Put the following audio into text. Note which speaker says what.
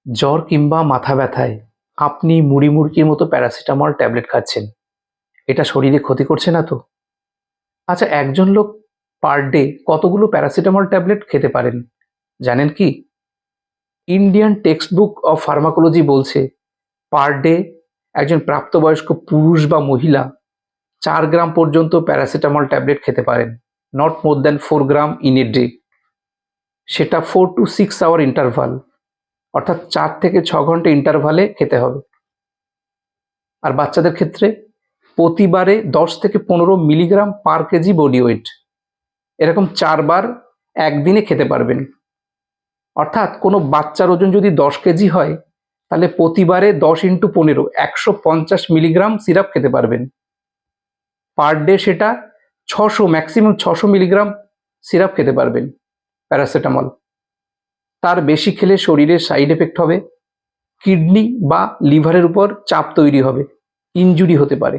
Speaker 1: জ্বর কিংবা মাথা ব্যথায় আপনি মুড়ি মুড়কির মতো প্যারাসিটামল ট্যাবলেট খাচ্ছেন, এটা শরীরে ক্ষতি করছে না তো? আচ্ছা, একজন লোক পার ডে কতগুলো প্যারাসিটামল ট্যাবলেট খেতে পারেন জানেন কি? Indian text book of pharmacology বলছে পার ডে একজন প্রাপ্তবয়স্ক পুরুষ বা মহিলা 4 গ্রাম পর্যন্ত প্যারাসিটামল ট্যাবলেট খেতে পারেন, not more than 4 gram in a day. সেটা 4 to 6 আওয়ার ইন্টারভাল, অর্থাৎ 4 থেকে 6 ঘন্টা ইন্টারভালে খেতে হবে। আর বাচ্চাদের ক্ষেত্রে প্রতিবারে 10 থেকে 15 milligram per KG body weight, এরকম 4 বার একদিনে খেতে পারবেন। অর্থাৎ কোনো বাচ্চার ওজন যদি 10 কেজি হয়, তাহলে প্রতিবারে 10 × 15 150 মিলিগ্রাম সিরাপ খেতে পারবেন। পার ডে সেটা 600, ম্যাক্সিমাম 600 মিলিগ্রাম সিরাপ খেতে পারবেন প্যারাসিটামল। তার বেশি খেলে শরীরে সাইড এফেক্ট হবে, কিডনি বা লিভারের উপর চাপ তৈরি হবে, ইনজুরি হতে পারে।